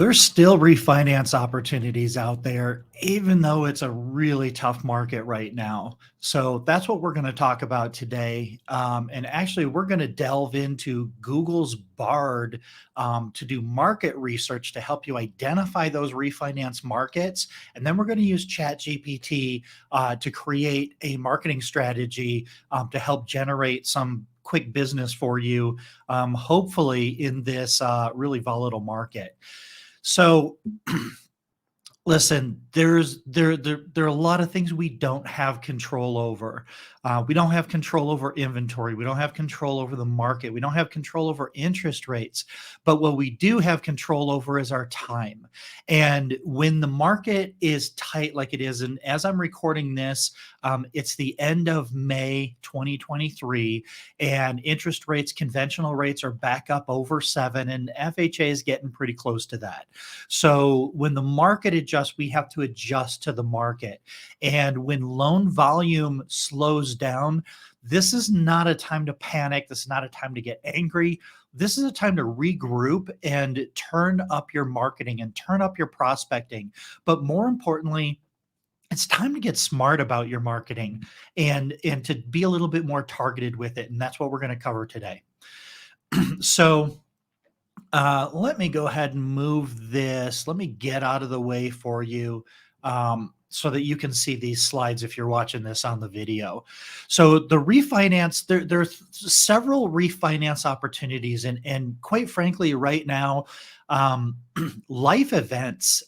There's still refinance opportunities out there, even though it's a really tough market right now. So that's what we're going to talk about today. And actually, we're going to delve into Google's Bard to do market research to help you identify those refinance markets. And then we're going to use ChatGPT to create a marketing strategy to help generate some quick business for you, hopefully in this really volatile market. So listen, there are a lot of things we don't have control over. We don't have control over inventory. We don't have control over the market. We don't have control over interest rates. But what we do have control over is our time. And when the market is tight like it is, and as I'm recording this, it's the end of May 2023, and interest rates, conventional rates are back up over 7, and FHA is getting pretty close to that. So when the market adjusts, we have to adjust to the market. And when loan volume slows down, this is not a time to panic. This is not a time to get angry. This is a time to regroup and turn up your marketing and turn up your prospecting. But more importantly, it's time to get smart about your marketing and to be a little bit more targeted with it. And that's what we're going to cover today. So let me go ahead and move this. Let me get out of the way for you so that you can see these slides if you're watching this on the video. So the refinance, there are several refinance opportunities. And quite frankly, right now, life events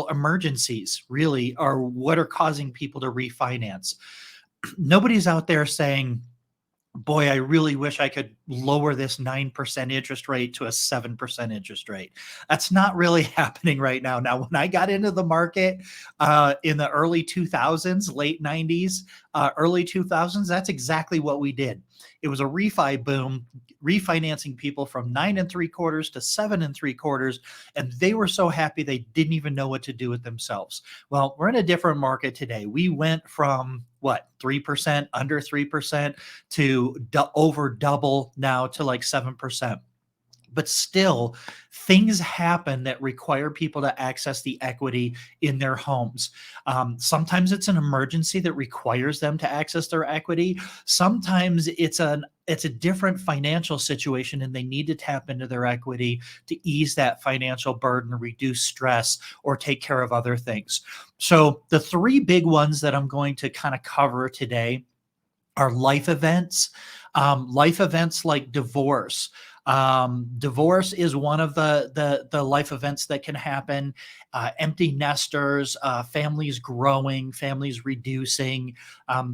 emergencies really are what are causing people to refinance. Nobody's out there saying, boy, I really wish I could lower this 9% interest rate to a 7% interest rate. That's not really happening right now. Now, when I got into the market in the early 2000s, late 90s, early 2000s, that's exactly what we did. It was a refi boom, refinancing people from 9 3/4 to 7 3/4, and they were so happy they didn't even know what to do with themselves. Well, we're in a different market today. We went from 3%, under 3% to over double now to like 7%. But still, things happen that require people to access the equity in their homes. Sometimes it's an emergency that requires them to access their equity. Sometimes it's a different financial situation and they need to tap into their equity to ease that financial burden, reduce stress, or take care of other things. So the three big ones that I'm going to kind of cover today are life events. Life events like divorce. Divorce is one of the life events that can happen. Empty nesters, families growing, families reducing,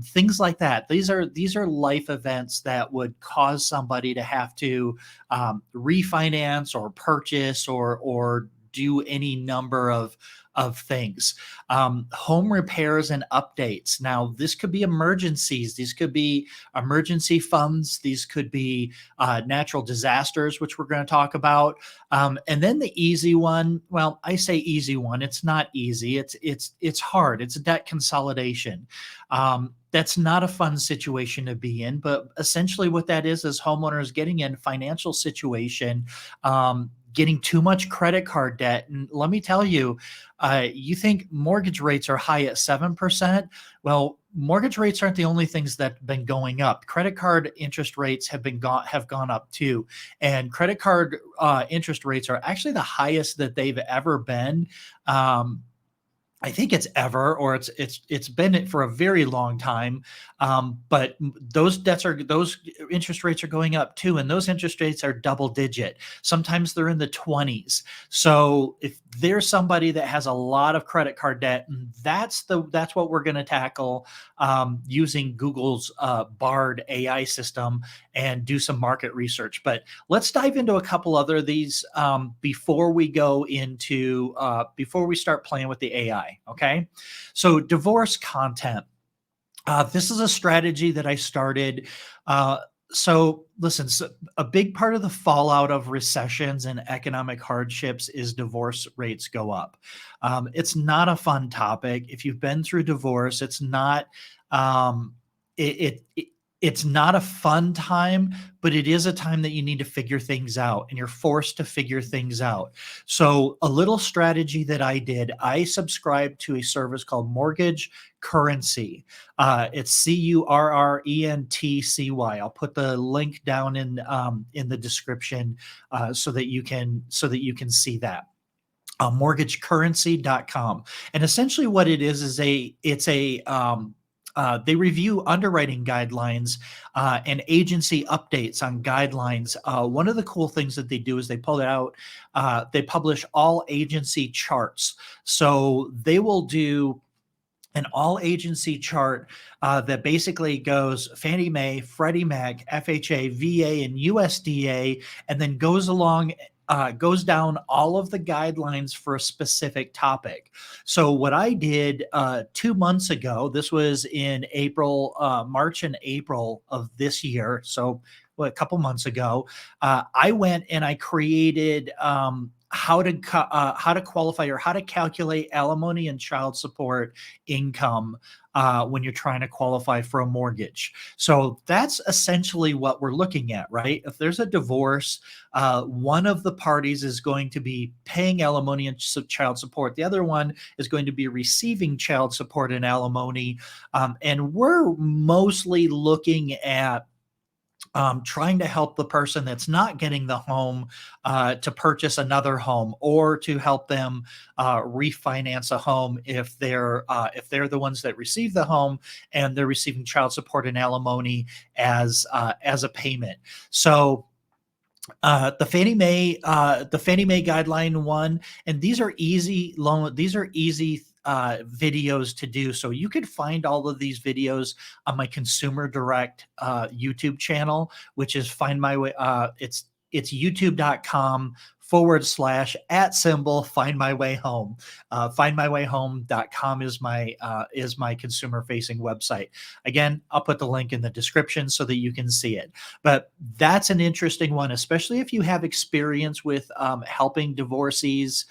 things like that. These are life events that would cause somebody to have to refinance or purchase or do any number of things. Home repairs and updates. Now, this could be emergencies. These could be emergency funds. These could be natural disasters, which we're going to talk about. And then the easy one. Well, I say easy one. It's not easy. It's hard. It's debt consolidation. That's not a fun situation to be in, but essentially what that is homeowners getting in financial situation, getting too much credit card debt. And let me tell you, you think mortgage rates are high at 7%? Well, mortgage rates aren't the only things that have been going up. Credit card interest rates have gone up too, and credit card interest rates are actually the highest that they've ever been. I think it's ever, or it's been it for a very long time. But those interest rates are going up too, and those interest rates are double digit. Sometimes they're in the 20s. So if there's somebody that has a lot of credit card debt, that's what we're going to tackle using Google's Bard AI system and do some market research. But let's dive into a couple other of these before we start playing with the AI. Okay. So divorce content. This is a strategy that I started. So listen, a big part of the fallout of recessions and economic hardships is divorce rates go up. It's not a fun topic. If you've been through divorce, it's not, It's not a fun time, but it is a time that you need to figure things out and you're forced to figure things out. So, a little strategy that I did, I subscribed to a service called Mortgage Currency. It's Currentcy. I'll put the link down in the description so that you can see that. Mortgagecurrency.com. And essentially what it is they review underwriting guidelines and agency updates on guidelines. One of the cool things that they do is they publish all agency charts. So they will do an all agency chart that basically goes Fannie Mae, Freddie Mac, FHA, VA, and USDA, and then goes down all of the guidelines for a specific topic. So what I did 2 months ago, this was in March and April of this year. So a couple months ago, I went and I created how to qualify or how to calculate alimony and child support income when you're trying to qualify for a mortgage. So that's essentially what we're looking at, right? If there's a divorce, one of the parties is going to be paying alimony and child support. The other one is going to be receiving child support and alimony. And we're mostly looking at trying to help the person that's not getting the home to purchase another home, or to help them refinance a home if they're the ones that receive the home and they're receiving child support and alimony as a payment. So the Fannie Mae guideline one, and these are easy videos to do. So you could find all of these videos on my Consumer Direct YouTube channel, which is Find My Way. It's youtube.com/@ Find My Way Home. Findmywayhome.com is my consumer facing website. Again, I'll put the link in the description so that you can see it. But that's an interesting one, especially if you have experience with helping divorcees,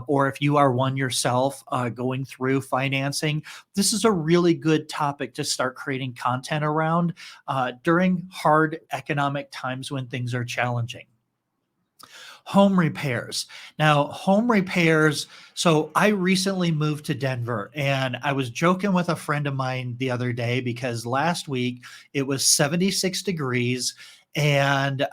or if you are one yourself going through financing. This is a really good topic to start creating content around during hard economic times when things are challenging. Home repairs. Now, home repairs. So I recently moved to Denver, and I was joking with a friend of mine the other day because last week it was 76 degrees, and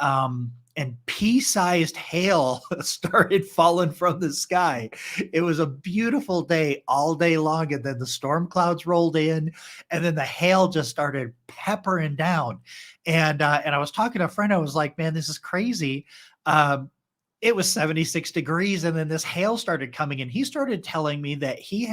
pea-sized hail started falling from the sky. It was a beautiful day all day long, and then the storm clouds rolled in, and then the hail just started peppering down. And I was talking to a friend. I was like, "Man, this is crazy." Um, it was 76 degrees, and then this hail started coming in. He started telling me that he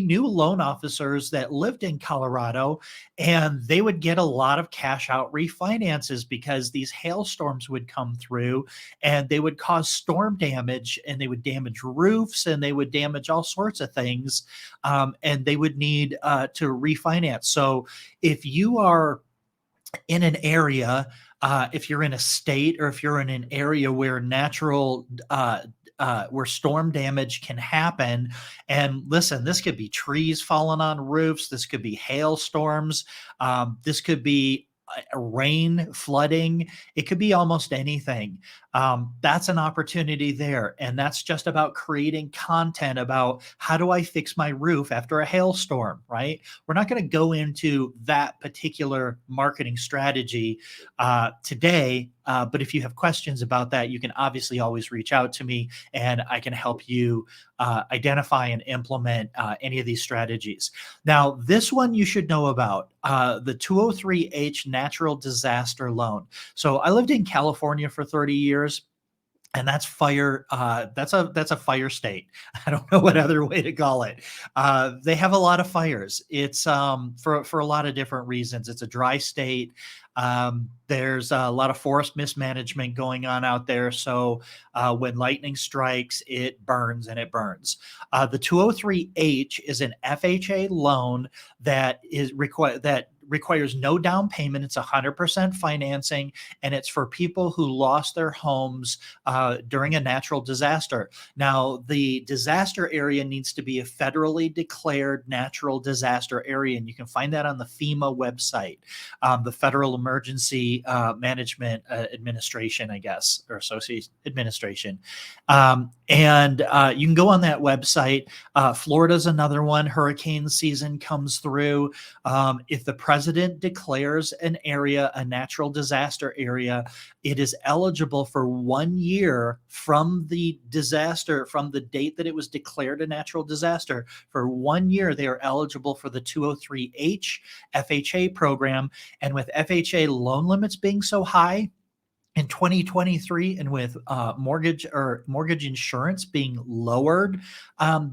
knew loan officers that lived in Colorado, and they would get a lot of cash out refinances because these hailstorms would come through and they would cause storm damage, and they would damage roofs, and they would damage all sorts of things. And they would need to refinance. So if you are in an area, if you're in a state, or if you're in an area where where storm damage can happen, and listen, this could be trees falling on roofs, this could be hailstorms, this could be rain, flooding, it could be almost anything. That's an opportunity there. And that's just about creating content about how do I fix my roof after a hailstorm, right? We're not going to go into that particular marketing strategy today. But if you have questions about that, you can obviously always reach out to me, and I can help you identify and implement any of these strategies. Now, this one you should know about, the 203H natural disaster loan. So I lived in California for 30 years. And that's fire. That's a fire state. I don't know what other way to call it. They have a lot of fires. It's for a lot of different reasons. It's a dry state. There's a lot of forest mismanagement going on out there. So when lightning strikes, it burns and it burns. The 203H is an FHA loan that requires no down payment. It's 100% financing, and it's for people who lost their homes during a natural disaster. Now, the disaster area needs to be a federally declared natural disaster area, and you can find that on the FEMA website, the Federal Emergency Management Administration, I guess, or Association Administration. And you can go on that website. Florida's another one. Hurricane season comes through. If the president declares an area a natural disaster area, it is eligible for 1 year from the disaster, from the date that it was declared a natural disaster. For 1 year, they are eligible for the 203H FHA program. And with FHA loan limits being so high, in 2023, and with mortgage insurance being lowered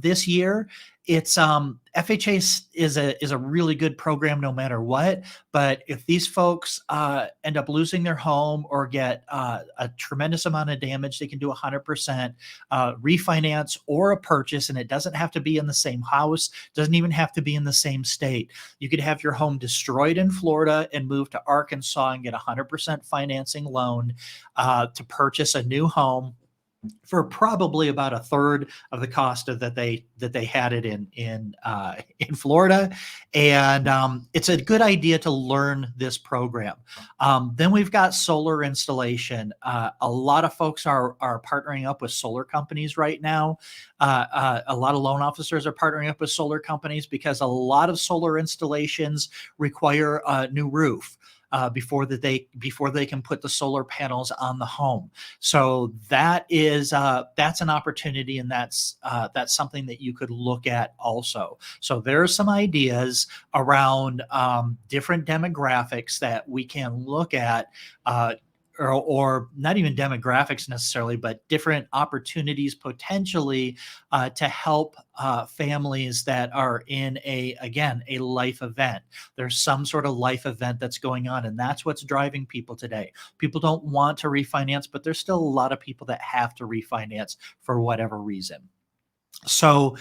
this year, it's FHA is a really good program no matter what. But if these folks end up losing their home or get a tremendous amount of damage, they can do 100% refinance or a purchase, and it doesn't have to be in the same house, doesn't even have to be in the same state. You could have your home destroyed in Florida and move to Arkansas and get 100% financing loan to purchase a new home for probably about a third of the cost of that they had it in Florida. And it's a good idea to learn this program. Then we've got solar installation. A lot of folks are partnering up with solar companies right now. A lot of loan officers are partnering up with solar companies because a lot of solar installations require a new roof before they can put the solar panels on the home. So that's an opportunity, and that's something that you could look at also. So there are some ideas around different demographics that we can look at. Or not even demographics necessarily, but different opportunities potentially to help families that are in a life event. There's some sort of life event that's going on, and that's what's driving people today. People don't want to refinance, but there's still a lot of people that have to refinance for whatever reason. So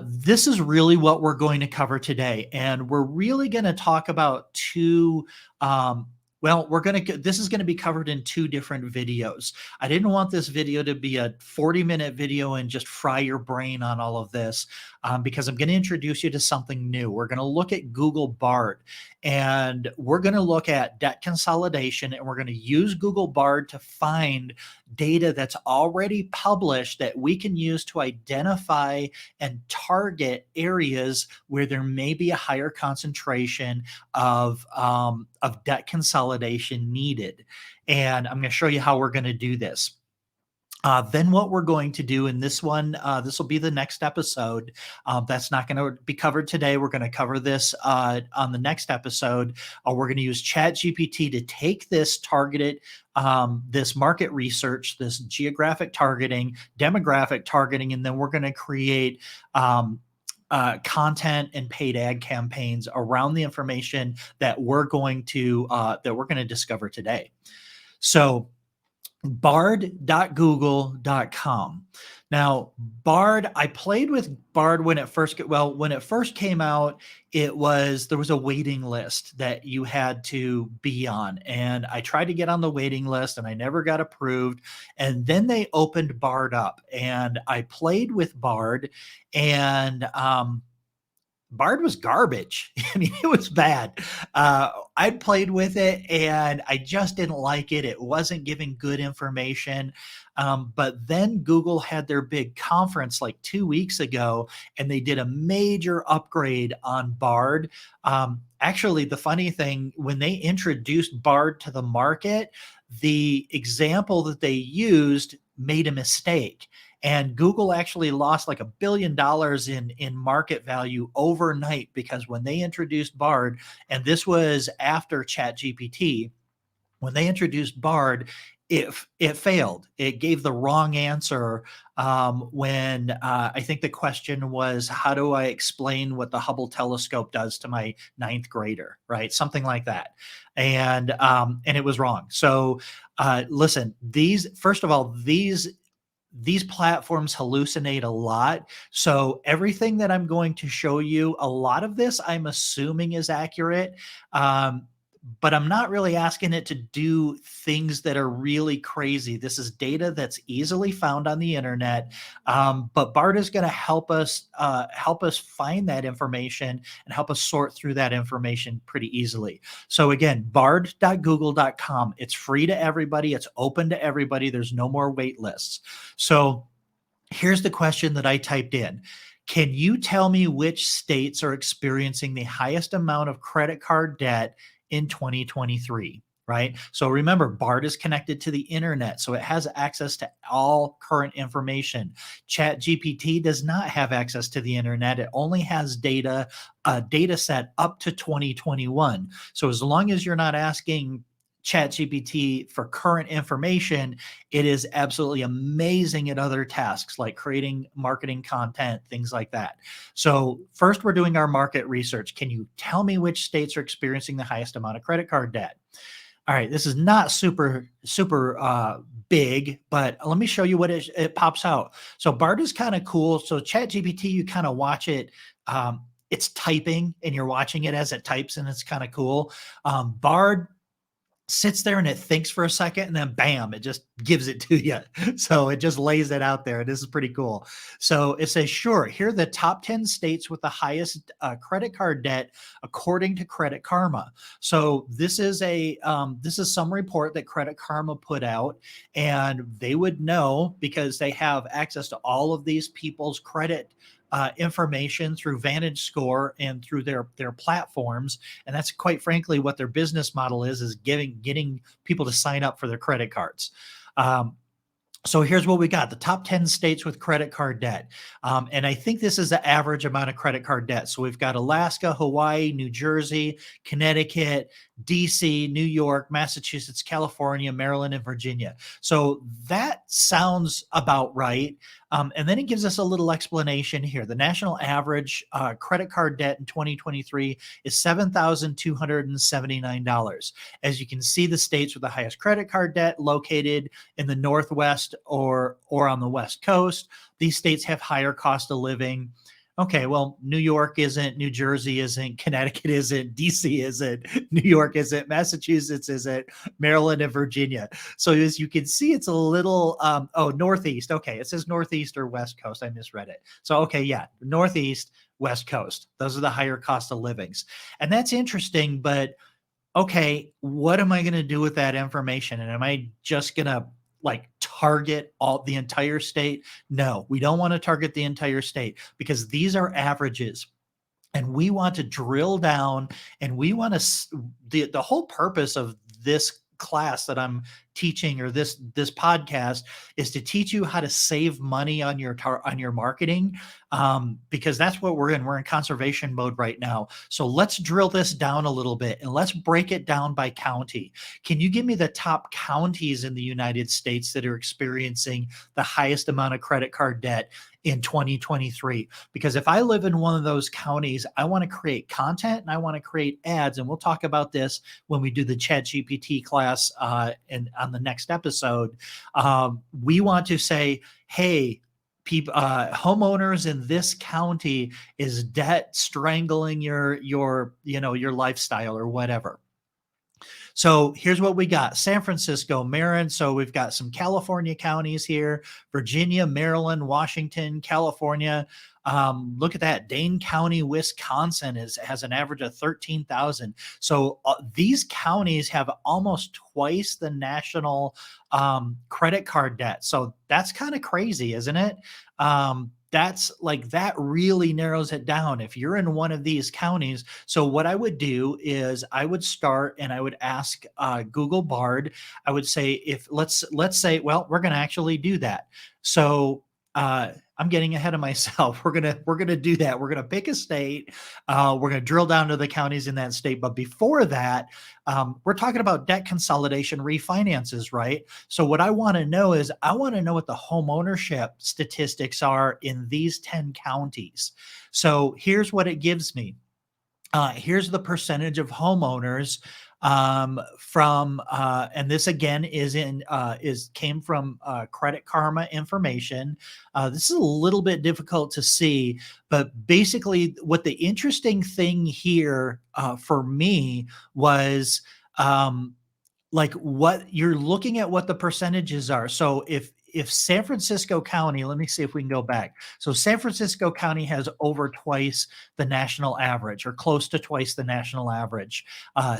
this is really what we're going to cover today, and we're really going to talk about two this is going to be covered in two different videos. I didn't want this video to be a 40-minute video and just fry your brain on all of this because I'm going to introduce you to something new. We're going to look at Google Bard, and we're going to look at debt consolidation, and we're going to use Google Bard to find data that's already published that we can use to identify and target areas where there may be a higher concentration of debt consolidation needed. And I'm going to show you how we're going to do this. Then what we're going to do in this one, this will be the next episode. That's not going to be covered today. We're going to cover this on the next episode. We're going to use ChatGPT to take this targeted, this market research, this geographic targeting, demographic targeting, and then we're going to create content and paid ad campaigns around the information that we're going to discover today. So bard.google.com. Now, Bard, I played with Bard when it first came out. There was a waiting list that you had to be on, and I tried to get on the waiting list and I never got approved. And then they opened Bard up, and I played with Bard, and Bard was garbage. I mean, it was bad. I played with it and I just didn't like it. It wasn't giving good information. But then Google had their big conference like 2 weeks ago, and they did a major upgrade on Bard. Actually, the funny thing, when they introduced Bard to the market, the example that they used made a mistake. And Google actually lost like $1 billion in market value overnight, because when they introduced Bard, and this was after ChatGPT, when they introduced Bard, it failed. It gave the wrong answer when I think the question was, how do I explain what the Hubble telescope does to my 9th grader, right? Something like that. And it was wrong. So listen, these these platforms hallucinate a lot. So everything that I'm going to show you, a lot of this I'm assuming is accurate. But I'm not really asking it to do things that are really crazy. This is data that's easily found on the internet, but Bard is going to help us find that information and help us sort through that information pretty easily. So again, bard.google.com. It's free to everybody. It's open to everybody. There's no more wait lists. So here's the question that I typed in. Can you tell me which states are experiencing the highest amount of credit card debt in 2023? Right. So remember, BART is connected to the internet, so it has access to all current information. ChatGPT does not have access to the internet. It only has data, a data set up to 2021. So as long as you're not asking ChatGPT for current information, it is absolutely amazing at other tasks like creating marketing content, things like that. So first, we're doing our market research. Can you tell me which states are experiencing the highest amount of credit card debt? All right, this is not super big, but let me show you what it pops out. So BART is kind of cool. So ChatGPT, you kind of watch it. It's typing, and you're watching it as it types, and it's kind of cool. Bard sits there and it thinks for a second, and then bam, it just gives it to you. So it just lays it out there. This is pretty cool. So it says, sure, here are the top 10 states with the highest credit card debt according to Credit Karma. So this is some report that Credit Karma put out, and they would know because they have access to all of these people's credit information through Vantage Score and through their platforms, and that's quite frankly what their business model is getting people to sign up for their credit cards. So here's what we got: the top 10 states with credit card debt. And I think this is the average amount of credit card debt. So we've got Alaska, Hawaii, New Jersey, Connecticut, DC, New York, Massachusetts, California, Maryland, and Virginia. So that sounds about right. And then it gives us a little explanation here. The national average credit card debt in 2023 is $7,279. As you can see, the states with the highest credit card debt located in the Northwest or on the West Coast. These states have higher cost of living. Okay, well, New York isn't, New Jersey isn't, Connecticut isn't, DC isn't, New York isn't, Massachusetts isn't, Maryland and Virginia. So as you can see, it's a little, Northeast. Okay, it says Northeast or West Coast. I misread it. So, okay, yeah, Northeast, West Coast. Those are the higher cost of livings. And that's interesting, but okay, what am I going to do with that information? And am I just going to target the entire state? No, we don't want to target the entire state because these are averages. And we want to drill down, and we want to, the whole purpose of this class that I'm teaching, or this podcast, is to teach you how to save money on your marketing, because that's what we're in conservation mode right now. So let's drill this down a little bit and let's break it down by county. Can you give me the top counties in the United States that are experiencing the highest amount of credit card debt in 2023? Because if I live in one of those counties, I want to create content and I want to create ads, and we'll talk about this when we do the ChatGPT class and on the next episode. We want to say, hey, homeowners in this county is debt strangling your lifestyle or whatever. So here's what we got: San Francisco, Marin. So we've got some California counties here: Virginia, Maryland, Washington, California. Look at that. Dane County, Wisconsin has an average of 13,000. So these counties have almost twice the national credit card debt. So that's kind of crazy, isn't it? That really narrows it down if you're in one of these counties. So what I would do is I would start and I would ask Google Bard. I would say, let's say, well, we're going to actually do that. So I'm getting ahead of myself. We're gonna do that. We're gonna pick a state. We're gonna drill down to the counties in that state. But before that, we're talking about debt consolidation refinances, right? So what I want to know is I want to know what the home ownership statistics are in these 10 counties. So here's what it gives me. Here's the percentage of homeowners And this again came from Credit Karma information. This is a little bit difficult to see, but basically, what the interesting thing here for me was. Like what you're looking at what the percentages are. So if San Francisco County, let me see if we can go back. So San Francisco County has over twice the national average or close to twice the national average,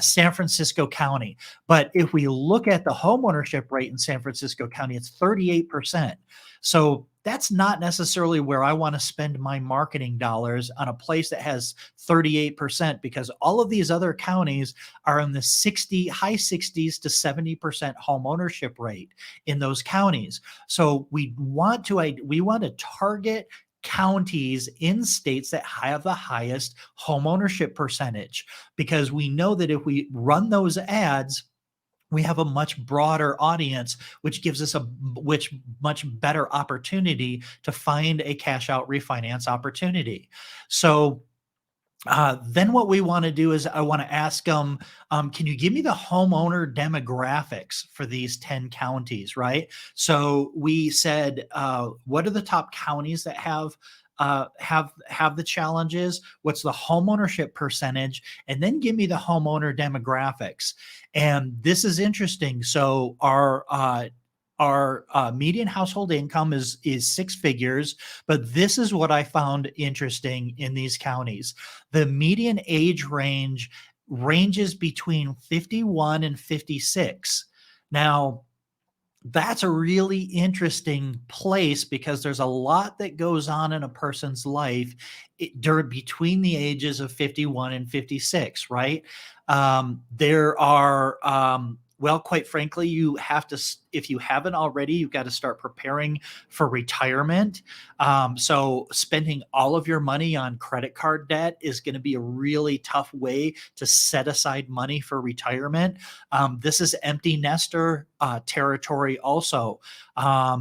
San Francisco County. But if we look at the homeownership rate in San Francisco County, it's 38%. So that's not necessarily where I want to spend my marketing dollars on a place that has 38%, because all of these other counties are in the high 60s to 70% home ownership rate in those counties. So we want to target counties in states that have the highest home ownership percentage, because we know that if we run those ads, we have a much broader audience, which gives us a much better opportunity to find a cash out refinance opportunity. So then what we want to do is I want to ask them, can you give me the homeowner demographics for these 10 counties, right? So we said, what are the top counties that have the challenges? What's the homeownership percentage? And then give me the homeowner demographics. And this is interesting. So our median household income is 6 figures, but this is what I found interesting in these counties. The median age ranges between 51 and 56. Now, that's a really interesting place because there's a lot that goes on in a person's life during between the ages of 51 and 56, right? There are well, quite frankly, you have to, if you haven't already, you've got to start preparing for retirement. So spending all of your money on credit card debt is going to be a really tough way to set aside money for retirement. This is empty nester territory also. A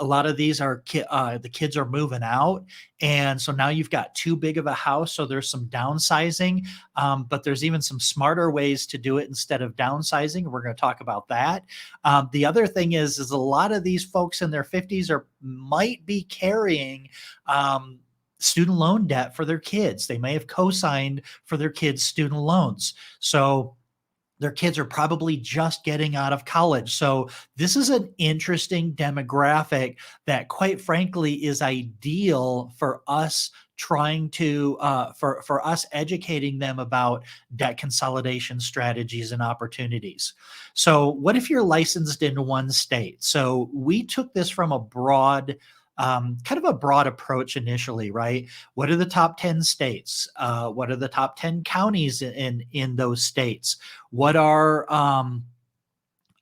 lot of these are the kids are moving out. And so now you've got too big of a house. So there's some downsizing, but there's even some smarter ways to do it instead of downsizing. We're going to talk about that. The other thing is a lot of these folks in their 50s might be carrying student loan debt for their kids. They may have co-signed for their kids' student loans. So their kids are probably just getting out of college. So this is an interesting demographic that, quite frankly, is ideal for us trying to for us educating them about debt consolidation strategies and opportunities. So what if you're licensed in one state? So we took this from a broad kind of a broad approach initially, right? What are the top 10 states? What are the top 10 counties in those states? What are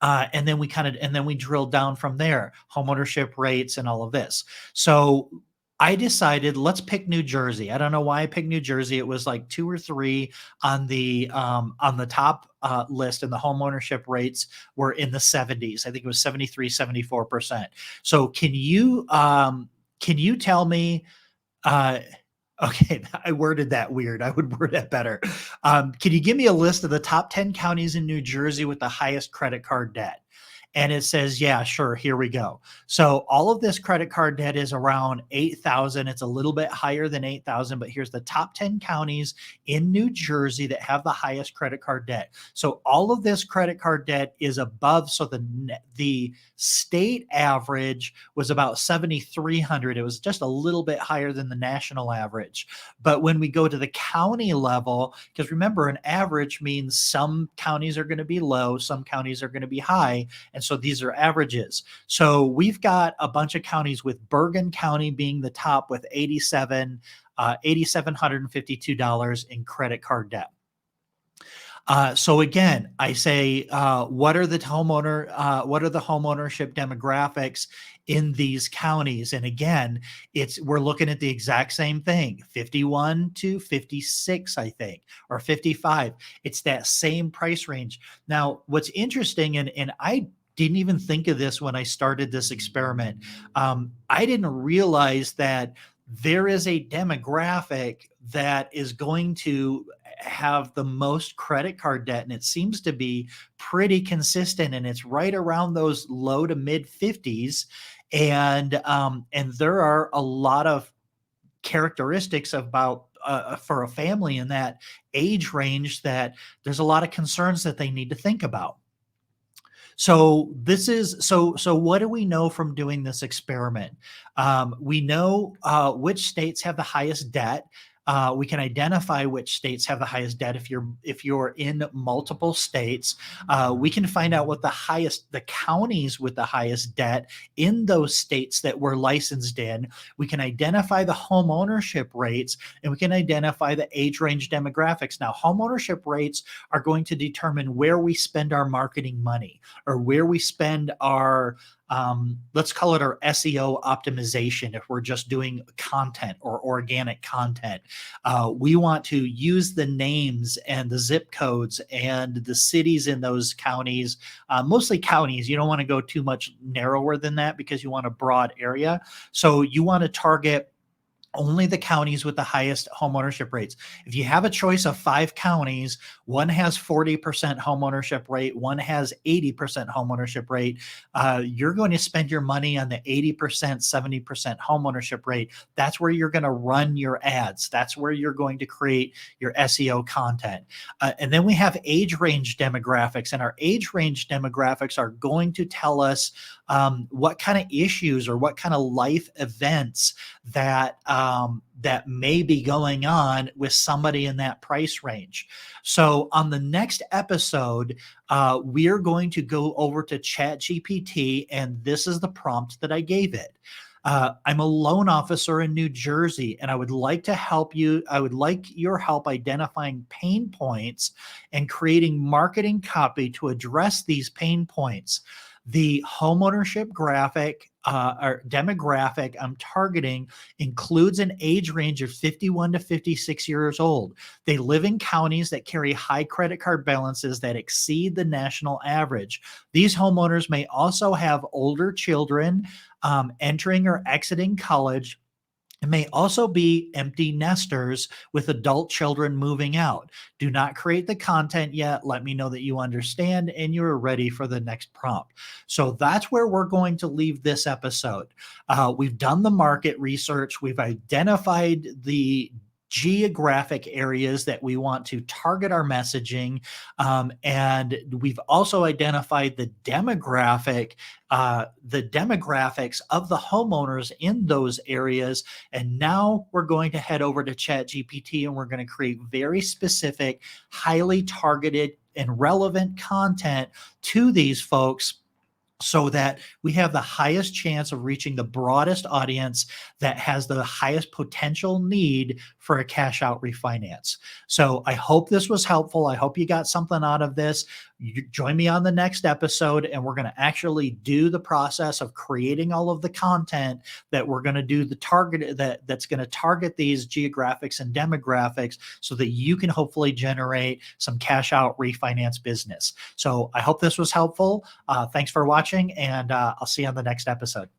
and then we drilled down from there, homeownership rates and all of this. So I decided, let's pick New Jersey. I don't know why I picked New Jersey. It was like 2 or 3 on the top list, and the homeownership rates were in the 70s. I think it was 73, 74%. So can you tell me? Okay, I worded that weird. I would word that better. Can you give me a list of the top 10 counties in New Jersey with the highest credit card debt? And it says, yeah, sure, here we go. So all of this credit card debt is around 8,000. It's a little bit higher than 8,000, but here's the top 10 counties in New Jersey that have the highest credit card debt. So all of this credit card debt is above. So the state average was about 7,300. It was just a little bit higher than the national average. But when we go to the county level, because remember, an average means some counties are going to be low, some counties are going to be high. And so these are averages. So we've got a bunch of counties, with Bergen County being the top with $8,752 in credit card debt. So again, I say, what are the homeownership demographics in these counties? And again, we're looking at the exact same thing, 51 to 56, I think, or 55. It's that same price range. Now, what's interesting, and I didn't even think of this when I started this experiment. I didn't realize that there is a demographic that is going to have the most credit card debt, and it seems to be pretty consistent, and it's right around those low to mid 50s. And there are a lot of characteristics about for a family in that age range that there's a lot of concerns that they need to think about. So what do we know from doing this experiment? We know which states have the highest debt. We can identify which states have the highest debt if you're in multiple states. We can find out what the counties with the highest debt in those states that we're licensed in. We can identify the home ownership rates, and we can identify the age range demographics. Now, home ownership rates are going to determine where we spend our marketing money, or where we spend our let's call it our SEO optimization. If we're just doing content or organic content, we want to use the names and the zip codes and the cities in those counties, mostly counties. You don't want to go too much narrower than that because you want a broad area. So you want to target only the counties with the highest homeownership rates. If you have a choice of 5 counties, one has 40% homeownership rate, one has 80% homeownership rate, you're going to spend your money on the 80%, 70% homeownership rate. That's where you're going to run your ads. That's where you're going to create your SEO content. And then we have age range demographics, and our age range demographics are going to tell us what kind of issues or what kind of life events that may be going on with somebody in that price range. So on the next episode, we're going to go over to ChatGPT, and this is the prompt that I gave it. I'm a loan officer in New Jersey, and I would like to help you. I would like your help identifying pain points and creating marketing copy to address these pain points. The homeownership graphic or demographic I'm targeting includes an age range of 51 to 56 years old. They live in counties that carry high credit card balances that exceed the national average. These homeowners may also have older children entering or exiting college. It may also be empty nesters with adult children moving out. Do not create the content yet. Let me know that you understand and you're ready for the next prompt. So that's where we're going to leave this episode. We've done the market research. We've identified the geographic areas that we want to target our messaging. And we've also identified the demographics of the homeowners in those areas. And now we're going to head over to ChatGPT, and we're going to create very specific, highly targeted and relevant content to these folks, so that we have the highest chance of reaching the broadest audience that has the highest potential need for a cash out refinance. So I hope this was helpful. I hope you got something out of this. You join me on the next episode, and we're going to actually do the process of creating all of the content that we're going to do the target that's going to target these geographics and demographics, so that you can hopefully generate some cash out refinance business. So I hope this was helpful. Thanks for watching, and I'll see you on the next episode.